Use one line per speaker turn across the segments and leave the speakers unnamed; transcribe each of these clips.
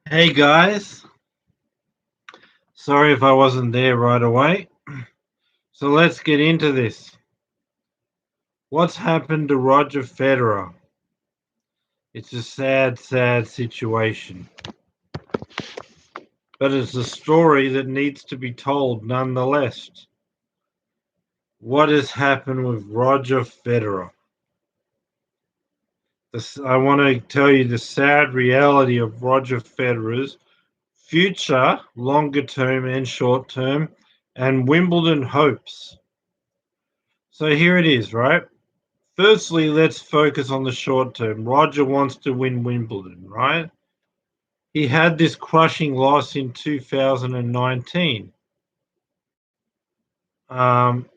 Hey guys, sorry if I wasn't there right away. So let's get into this. What's happened to Roger Federer? It's a sad, sad situation, but it's a story that needs to be told nonetheless. What has happened with Roger Federer? I want to tell you the sad reality of Roger Federer's future, longer term and short term, and Wimbledon hopes. So here it is, right? Firstly, let's focus on the short term. Roger wants to win Wimbledon, right? He had this crushing loss in 2019. Um,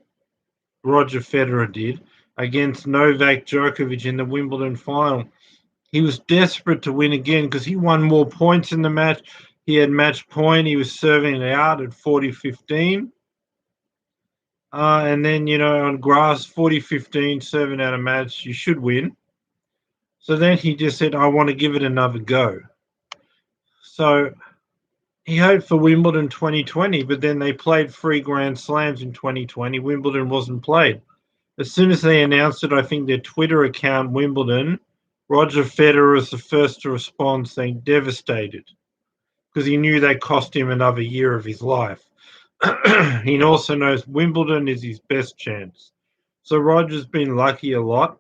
Roger Federer did against Novak Djokovic in the Wimbledon final. He was desperate to win again because he won more points in the match. He had match point. He was serving it out at 40-15. And then, on grass, 40-15, serving out a match, you should win. So then he just said, I want to give it another go. So he hoped for Wimbledon 2020, but then they played 3 Grand Slams in 2020. Wimbledon wasn't played. As soon as they announced it, I think their Twitter account, Wimbledon, Roger Federer was the first to respond saying devastated because he knew that cost him another year of his life. He also knows Wimbledon is his best chance. So Roger's been lucky a lot.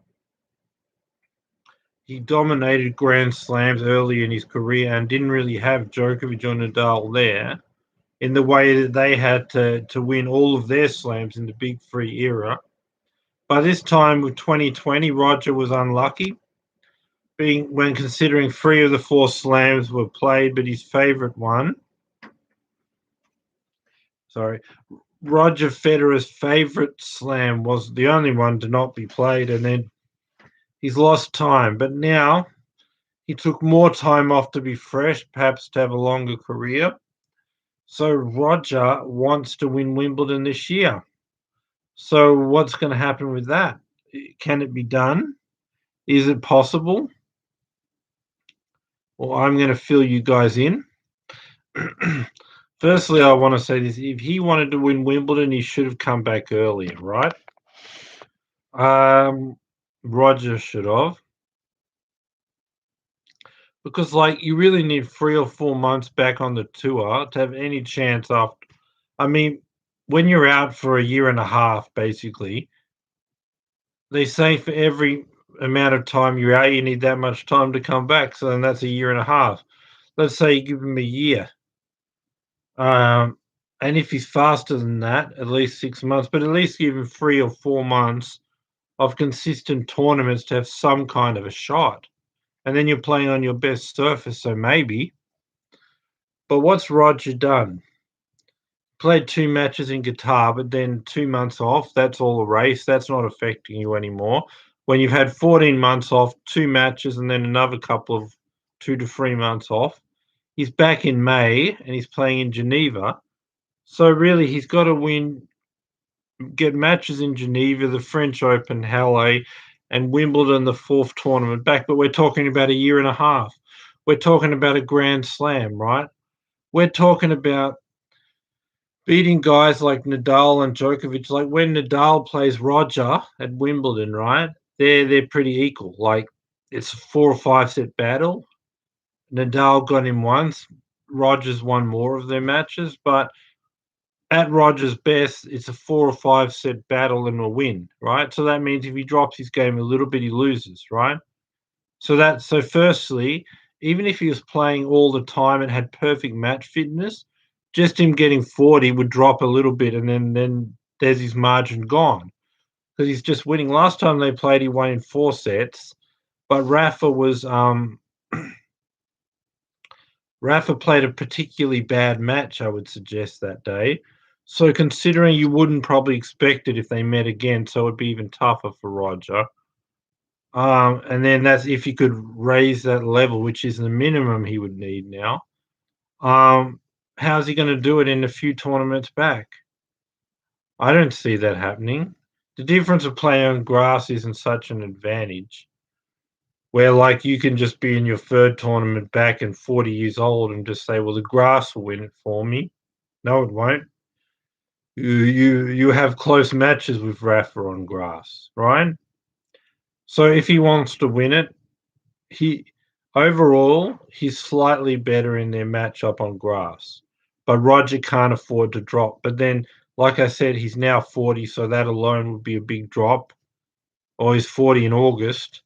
He dominated Grand Slams early in his career and didn't really have Djokovic or Nadal there in the way that they had to win all of their slams in the Big Three era. By this time with 2020, Roger was unlucky, being when considering 3 of the 4 slams were played, but his favourite one, sorry, Roger Federer's favourite slam was the only one to not be played, and then he's lost time. But now he took more time off to be fresh, perhaps to have a longer career. So Roger wants to win Wimbledon this year. So what's going to happen with that? Can it be done? Is it possible? Well, I'm going to fill you guys in. Firstly, I want to say this. If he wanted to win Wimbledon, he should have come back earlier, right? Roger should have. Because, you really need 3 or 4 months back on the tour to have any chance after. I mean, when you're out for a year and a half, basically, they say for every amount of time you're out, you need that much time to come back. So then that's a year and a half. Let's say you give him a year. And if he's faster than that, at least 6 months, but at least give him 3 or 4 months of consistent tournaments to have some kind of a shot. And then you're playing on your best surface, so maybe. But what's Roger done? Played 2 matches in Qatar, but then 2 months off. That's all a race. That's not affecting you anymore. When you've had 14 months off, 2 matches, and then another couple of 2 to 3 months off, he's back in May and he's playing in Geneva. So really, he's got to get matches in Geneva, the French Open, Halle, and Wimbledon, the 4th tournament back. But we're talking about a year and a half. We're talking about a Grand Slam, right? We're talking about beating guys like Nadal and Djokovic. Like when Nadal plays Roger at Wimbledon, right? They're pretty equal. Like it's a 4 or 5 set battle. Nadal got him once. Rogers won more of their matches, but at Rogers' best, it's a 4 or 5 set battle and a win, right? So that means if he drops his game a little bit, he loses, right? So firstly, even if he was playing all the time and had perfect match fitness, just him getting 40 would drop a little bit, and then there's his margin gone because he's just winning. Last time they played, he won in 4 sets, but Rafa played a particularly bad match, I would suggest, that day. So considering you wouldn't probably expect it if they met again, so it'd be even tougher for Roger. And then that's if he could raise that level, which is the minimum he would need now. How's he going to do it in a few tournaments back? I don't see that happening. The difference of playing on grass isn't such an advantage. where, like, you can just be in your 3rd tournament back and 40 years old and just say, "Well, the grass will win it for me." No, it won't. You have close matches with Rafa on grass, right? So if he wants to win it, he overall, he's slightly better in their matchup on grass, but Roger can't afford to drop. But then, like I said, he's now 40, so that alone would be a big drop, or he's 40 in August.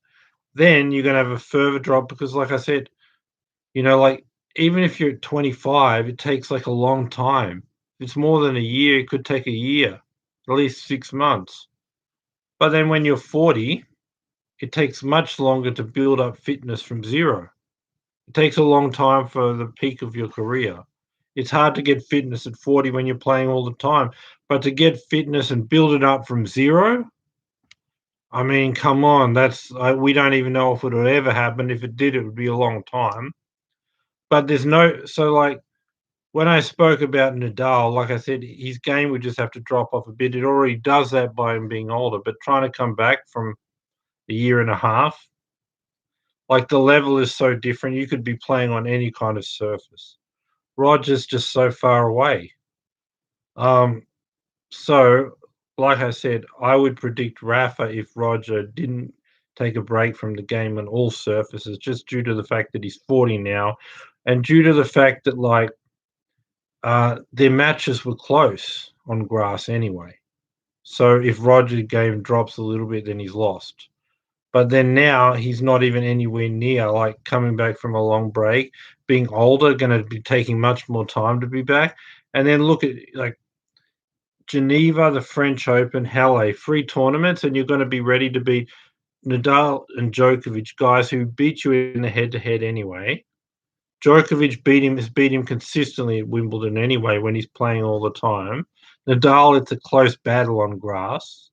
Then you're gonna have a further drop because, like I said, like, even if you're at 25, it takes, like, a long time. If it's more than a year, it could take a year, at least 6 months. But then when you're 40, it takes much longer to build up fitness from 0. It takes a long time for the peak of your career. It's hard to get fitness at 40 when you're playing all the time, but to get fitness and build it up from 0, I mean, come on, that's we don't even know if it would ever happen. If it did, it would be a long time. But there's no so, like, when I spoke about Nadal, like I said, his game would just have to drop off a bit. It already does that by him being older, but trying to come back from a year and a half, like, the level is so different. You could be playing on any kind of surface. Roger's just so far away. Um, so, like I said, I would predict Rafa if Roger didn't take a break from the game on all surfaces, just due to the fact that he's 40 now, and due to the fact that, like, their matches were close on grass anyway. So if Roger's game drops a little bit, then he's lost. But then now he's not even anywhere near, like, coming back from a long break, being older, gonna be taking much more time to be back. And then look at, like, Geneva, the French Open, Halle, 3 tournaments, and you're gonna be ready to beat Nadal and Djokovic, guys who beat you in the head-to-head anyway. Djokovic has beat him consistently at Wimbledon anyway when he's playing all the time. Nadal, it's a close battle on grass.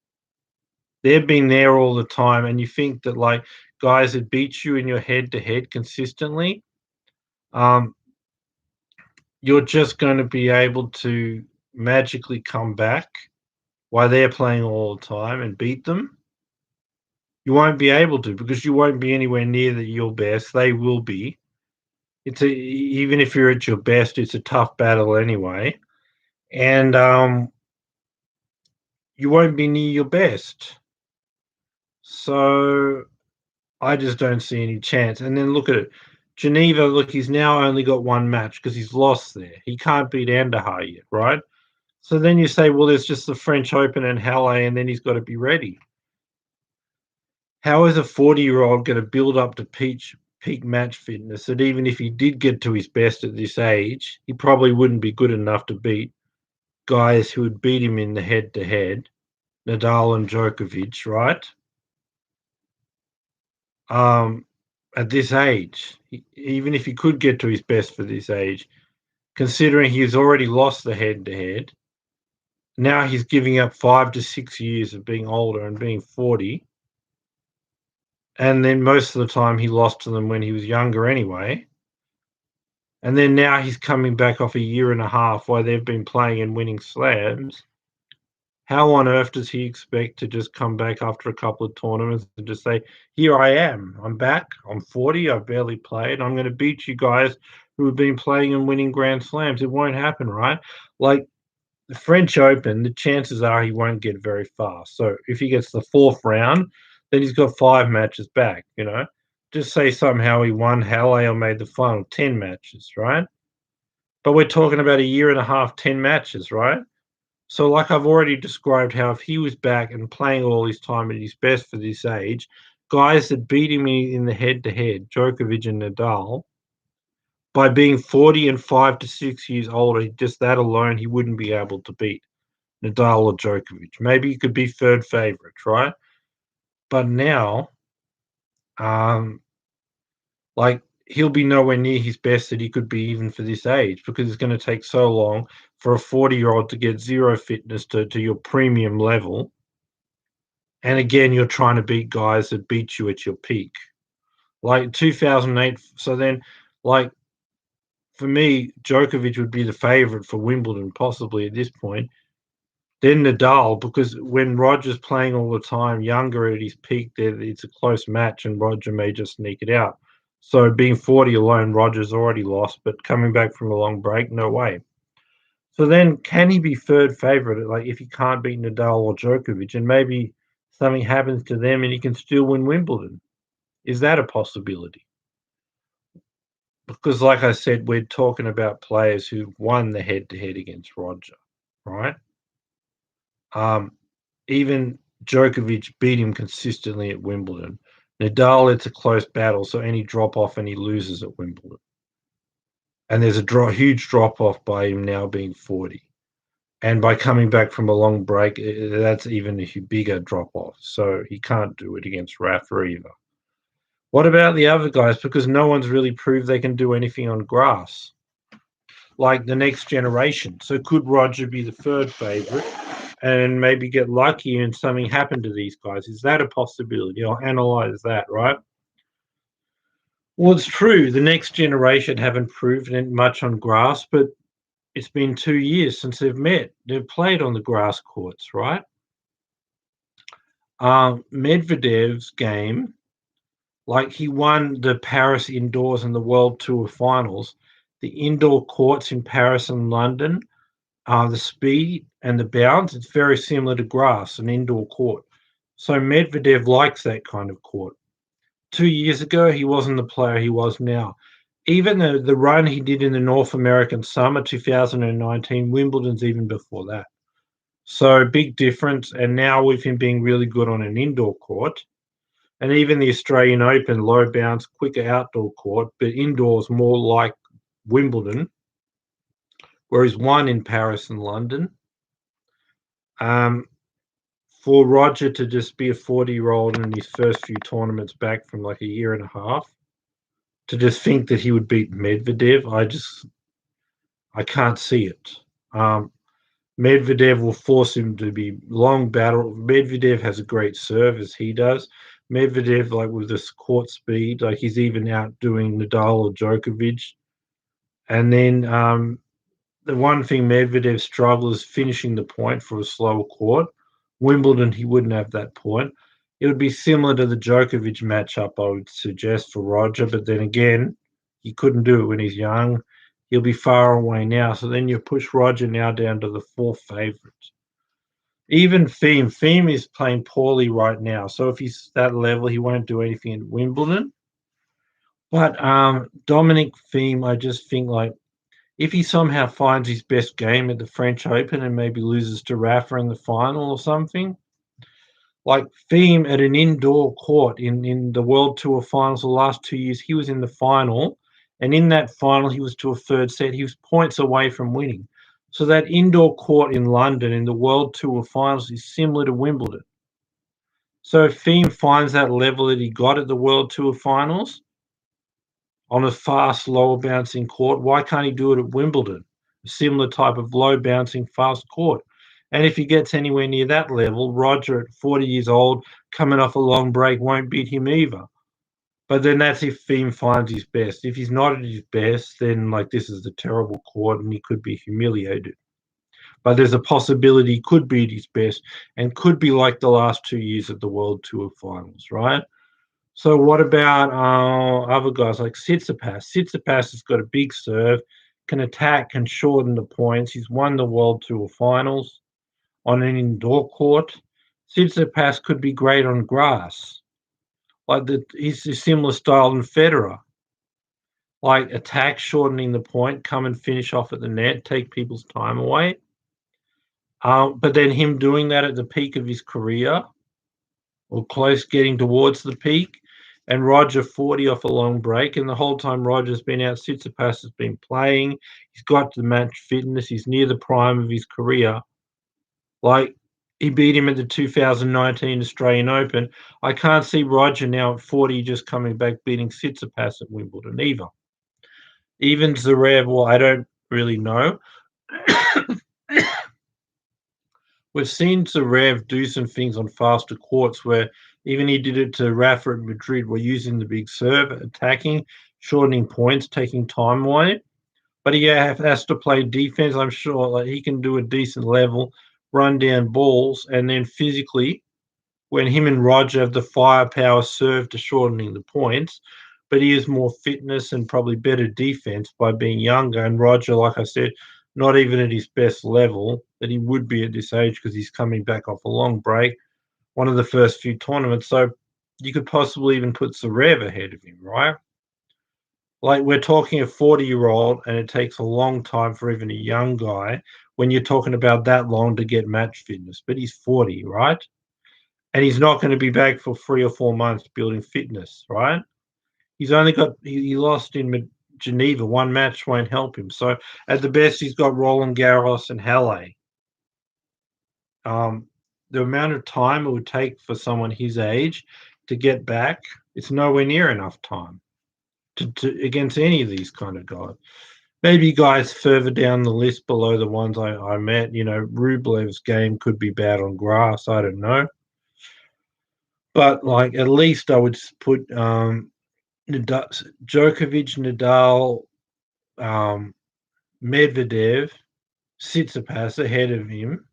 They've been there all the time, and you think that, like, guys that beat you in your head-to-head consistently, um, you're just gonna be able to magically come back while they're playing all the time and beat them. You won't be able to because you won't be anywhere near your best. They will be. Even if you're at your best, it's a tough battle anyway, and you won't be near your best. So I just don't see any chance. And then look at it. Geneva, look, he's now only got 1 match because he's lost there. He can't beat Andahar yet, right? So then you say, well, there's just the French Open and Halle, and then he's got to be ready. How is a 40-year-old going to build up to peak match fitness that even if he did get to his best at this age, he probably wouldn't be good enough to beat guys who would beat him in the head-to-head, Nadal and Djokovic, right? Um, at this age, even if he could get to his best for this age, considering he's already lost the head-to-head, now he's giving up 5 to 6 years of being older and being 40, and then most of the time he lost to them when he was younger anyway, and then now he's coming back off a year and a half while they've been playing and winning slams. How on earth does he expect to just come back after a couple of tournaments and just say, "Here I am. I'm back. I'm 40. I've barely played. I'm gonna beat you guys who have been playing and winning Grand Slams." It won't happen, right? Like, the French Open, the chances are he won't get very far. So if he gets the 4th round, then he's got 5 matches back. Just say somehow he won Halle or made the final 10 matches, right? But we're talking about a year and a half, 10 matches, right? So, like I've already described, how if he was back and playing all his time at his best for this age, guys that beat him in the head-to-head, Djokovic and Nadal, by being 40 and 5 to 6 years older, just that alone, he wouldn't be able to beat Nadal or Djokovic. Maybe he could be 3rd favorite, right? But now, um, like, he'll be nowhere near his best that he could be even for this age because it's gonna take so long for a 40-year-old to get 0 fitness to your premium level. And again, you're trying to beat guys that beat you at your peak. Like 2008, so then, like, for me, Djokovic would be the favorite for Wimbledon, possibly at this point. Then Nadal, because when Roger's playing all the time, younger at his peak, it's a close match, and Roger may just sneak it out. So being 40 alone, Roger's already lost, but coming back from a long break, no way. So then, can he be third favourite? Like if he can't beat Nadal or Djokovic, and maybe something happens to them, and he can still win Wimbledon? Is that a possibility? Because, like I said, we're talking about players who've won the head-to-head against Roger, right? Even Djokovic beat him consistently at Wimbledon. Nadal, it's a close battle, so any drop off and he loses at Wimbledon. And there's a huge drop off by him now being 40. And by coming back from a long break, that's even a bigger drop off. So he can't do it against Rafa either. What about the other guys? Because no one's really proved they can do anything on grass, like the next generation. So could Roger be the third favourite and maybe get lucky and something happen to these guys? Is that a possibility? I'll analyse that, right? Well, it's true. The next generation haven't proven much on grass, but it's been 2 years since they've met. They've played on the grass courts, right? Medvedev's game, like he won the Paris indoors and the World Tour finals. The indoor courts in Paris and London, the speed and the bounce, it's very similar to grass, an indoor court. So Medvedev likes that kind of court. 2 years ago, he wasn't the player he was now. Even the run he did in the North American Summer 2019, Wimbledon's even before that. So big difference. And now with him being really good on an indoor court, and even the Australian Open, low bounce, quicker outdoor court, but indoors more like Wimbledon, where he's won in Paris and London. For Roger to just be a 40-year-old in his first few tournaments back from like a year and a half, to just think that he would beat Medvedev, I can't see it. Medvedev will force him to be long battle. Medvedev has a great serve as he does. Medvedev, like with this court speed, like he's even outdoing Nadal or Djokovic. And then the one thing Medvedev struggles is finishing the point for a slower court. Wimbledon, he wouldn't have that point. It would be similar to the Djokovic matchup, I would suggest, for Roger. But then again, he couldn't do it when he's young. He'll be far away now. So then you push Roger now down to the fourth favourite. Even Thiem is playing poorly right now. So if he's that level, he won't do anything at Wimbledon. But Dominic Thiem, I just think like if he somehow finds his best game at the French Open and maybe loses to Rafa in the final or something, like Thiem at an indoor court in the World Tour finals the last 2 years, he was in the final. And in that final, he was to a third set. He was points away from winning. So that indoor court in London in the World Tour finals is similar to Wimbledon. So if Thiem finds that level that he got at the World Tour finals on a fast, lower bouncing court, why can't he do it at Wimbledon? A similar type of low bouncing, fast court. And if he gets anywhere near that level, Roger at 40 years old, coming off a long break, won't beat him either. But then that's if Thiem finds his best. If he's not at his best, then like this is the terrible court and he could be humiliated. But there's a possibility he could be at his best and could be like the last 2 years at the World Tour finals, right? So what about other guys like Tsitsipas? Tsitsipas has got a big serve, can attack, can shorten the points. He's won the World Tour finals on an indoor court. Tsitsipas could be great on grass. Like he's a similar style than Federer. Like attack, shortening the point, come and finish off at the net, take people's time away. But then him doing that at the peak of his career, or close getting towards the peak, and Roger 40 off a long break, and the whole time Roger's been out, Tsitsipas has been playing. He's got the match fitness. He's near the prime of his career. Like he beat him at the 2019 Australian Open. I can't see Roger now at 40 just coming back beating Tsitsipas at Wimbledon either. Even Zverev, well, I don't really know. We've seen Zverev do some things on faster courts where even he did it to Rafa at Madrid. We're using the big serve, attacking, shortening points, taking time away. But he has to play defense. I'm sure like he can do a decent level run down balls, and then physically, when him and Roger have the firepower serve to shortening the points, but he has more fitness and probably better defense by being younger. And Roger, like I said, not even at his best level that he would be at this age because he's coming back off a long break, one of the first few tournaments. So you could possibly even put Zverev ahead of him, right? Like we're talking a 40-year-old, and it takes a long time for even a young guy when you're talking about that long to get match fitness. But he's 40, right? And he's not going to be back for 3 or 4 months building fitness, right? He's only got he lost in Geneva. One match won't help him. So at the best, he's got Roland Garros and Halle. The amount of time it would take for someone his age to get back, it's nowhere near enough time to against any of these kind of guys. Maybe guys further down the list below the ones I met, Rublev's game could be bad on grass. I don't know. But like at least I would put Djokovic, Nadal, Medvedev, Tsitsipas ahead of him,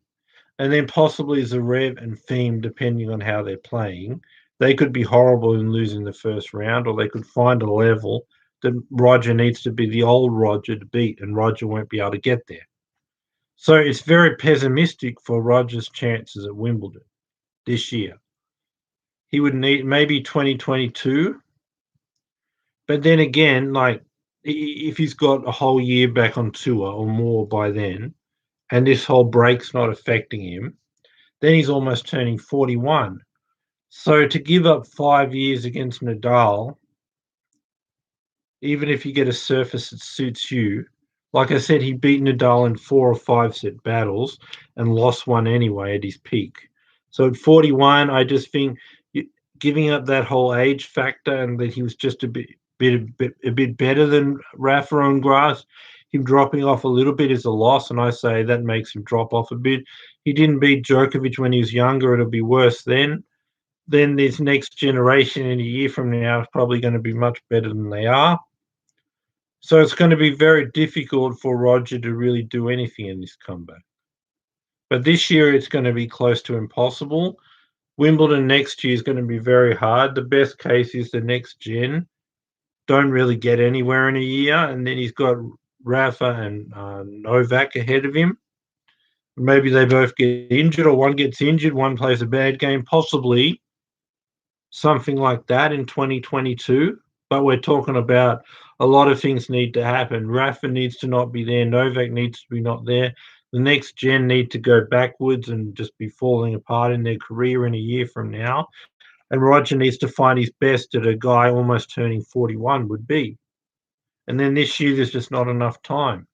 and then possibly Zverev and Thiem, depending on how they're playing. They could be horrible in losing the first round, or they could find a level that Roger needs to be the old Roger to beat, and Roger won't be able to get there. So it's very pessimistic for Roger's chances at Wimbledon this year. He would need maybe 2022. But then again, like if he's got a whole year back on tour or more by then, and this whole break's not affecting him, then he's almost turning 41. So to give up 5 years against Nadal, even if you get a surface that suits you, like I said, he beat Nadal in 4 or 5 set battles and lost one anyway at his peak. So at 41, I just think giving up that whole age factor and that he was just a bit better than Rafa on grass, him dropping off a little bit is a loss, and I say that makes him drop off a bit. He didn't beat Djokovic when he was younger; it'll be worse then. Then this next generation in a year from now is probably going to be much better than they are. So it's going to be very difficult for Roger to really do anything in this comeback. But this year it's going to be close to impossible. Wimbledon next year is going to be very hard. The best case is the next gen don't really get anywhere in a year, and then he's got Rafa and Novak ahead of him. Maybe they both get injured, or one gets injured, one plays a bad game, possibly something like that in 2022. But we're talking about a lot of things need to happen. Rafa needs to not be there. Novak needs to be not there. The next gen need to go backwards and just be falling apart in their career in a year from now. And Roger needs to find his best at a guy almost turning 41 would be. And then this year, there's just not enough time.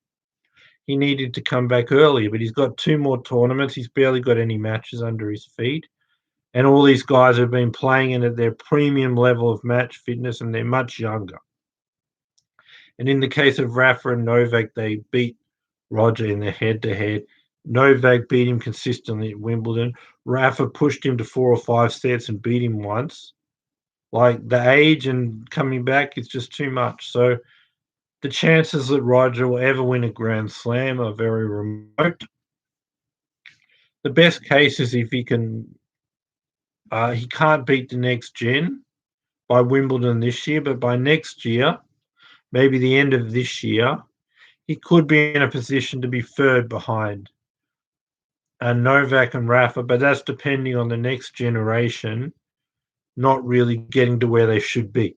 He needed to come back earlier, but he's got 2 more tournaments. He's barely got any matches under his feet. And all these guys have been playing in at their premium level of match fitness, and they're much younger. And in the case of Rafa and Novak, they beat Roger in their head-to-head. Novak beat him consistently at Wimbledon. Rafa pushed him to 4 or 5 sets and beat him once. Like the age and coming back is just too much. So the chances that Roger will ever win a Grand Slam are very remote. The best case is if he can't beat the next gen by Wimbledon this year, but by next year, maybe the end of this year, he could be in a position to be third behind Novak and Rafa, but that's depending on the next generation not really getting to where they should be.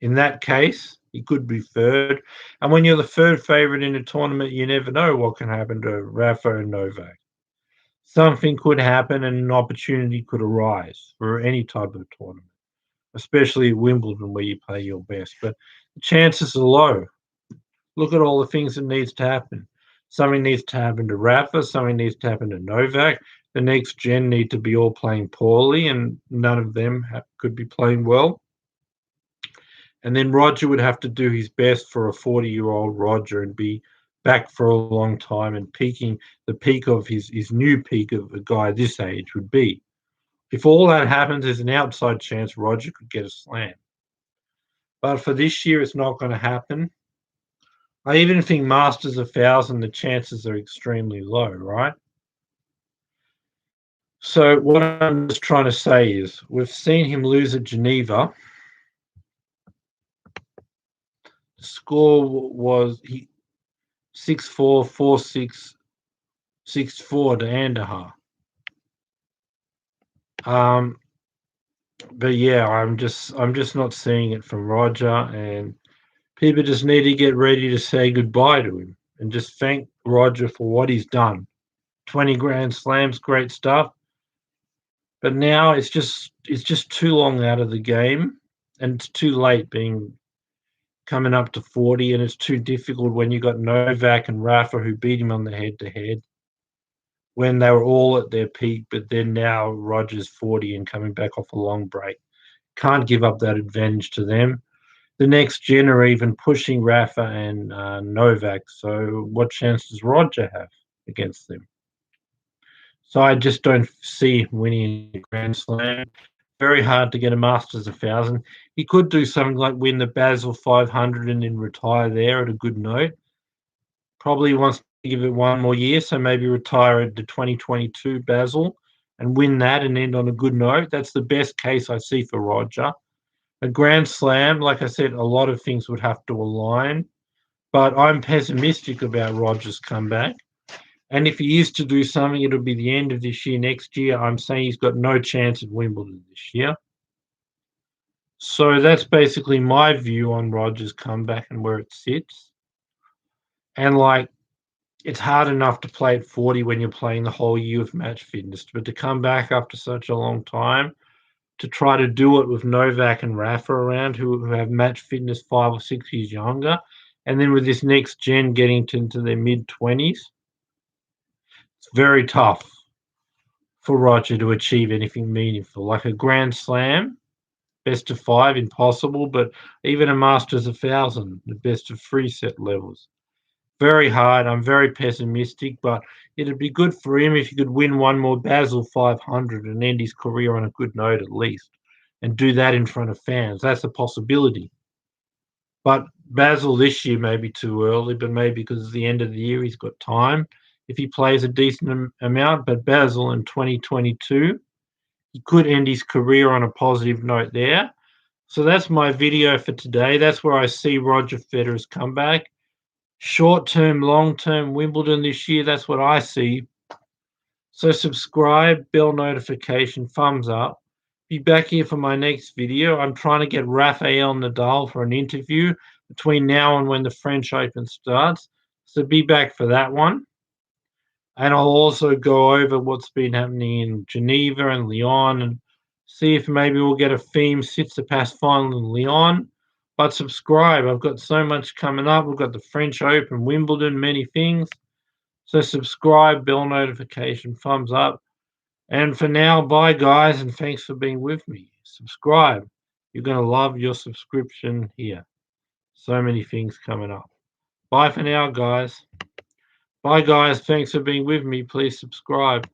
In that case, he could be third. And when you're the third favorite in a tournament, you never know what can happen to Rafa and Novak. Something could happen and an opportunity could arise for any type of tournament, especially Wimbledon where you play your best. But the chances are low. Look at all the things that needs to happen. Something needs to happen to Rafa. Something needs to happen to Novak. The next gen need to be all playing poorly, and none of them could be playing well. And then Roger would have to do his best for a 40-year-old Roger and be back for a long time and peaking the peak of his new peak of a guy this age would be. If all that happens, there's an outside chance Roger could get a slam. But for this year, it's not going to happen. I even think Masters 1000, the chances are extremely low, right? So what I'm just trying to say is we've seen him lose at Geneva. The score was 6-4, 4-6, 6-4 to Andujar. But yeah, I'm just not seeing it from Roger, and people just need to get ready to say goodbye to him and just thank Roger for what he's done. 20 Grand Slams, great stuff. But now it's just too long out of the game, and it's too late coming up to 40, and it's too difficult when you got Novak and Rafa who beat him on the head-to-head when they were all at their peak, but then now Roger's 40 and coming back off a long break. Can't give up that advantage to them. The next gen are even pushing Rafa and Novak, so what chance does Roger have against them? So I just don't see him winning a Grand Slam. Very hard to get a Masters 1000. He could do something like win the Basel 500 and then retire there at a good note. Probably wants to give it one more year, so maybe retire at the 2022 Basel and win that and end on a good note. That's the best case I see for Roger. A Grand Slam, like I said, a lot of things would have to align, but I'm pessimistic about Roger's comeback. And if he is to do something, it'll be the end of this year. Next year, I'm saying he's got no chance at Wimbledon this year. So that's basically my view on Roger's comeback and where it sits. And it's hard enough to play at 40 when you're playing the whole year with match fitness, but to come back after such a long time, to try to do it with Novak and Rafa around who have match fitness 5 or 6 years younger, and then with this next gen getting into their mid-20s, it's very tough for Roger to achieve anything meaningful. Like a Grand Slam, best of 5, impossible, but even a Masters 1000, the best of 3 set levels. Very hard. I'm very pessimistic, but it'd be good for him if he could win one more Basel 500 and end his career on a good note at least, and do that in front of fans. That's a possibility. But Basel this year may be too early, but maybe because it's the end of the year, he's got time if he plays a decent amount. But Basel in 2022, he could end his career on a positive note there. So that's my video for today. That's where I see Roger Federer's comeback. Short-term, long-term, Wimbledon this year, that's what I see. So subscribe, bell notification, thumbs up. Be back here for my next video. I'm trying to get Rafael Nadal for an interview between now and when the French Open starts. So be back for that one. And I'll also go over what's been happening in Geneva and Lyon and see if maybe we'll get a Thiem Tsitsipas final in Lyon. But subscribe. I've got so much coming up. We've got the French Open, Wimbledon, many things. So subscribe, bell notification, thumbs up. And for now, bye, guys, and thanks for being with me. Subscribe. You're going to love your subscription here. So many things coming up. Bye for now, guys. Bye, guys. Thanks for being with me. Please subscribe.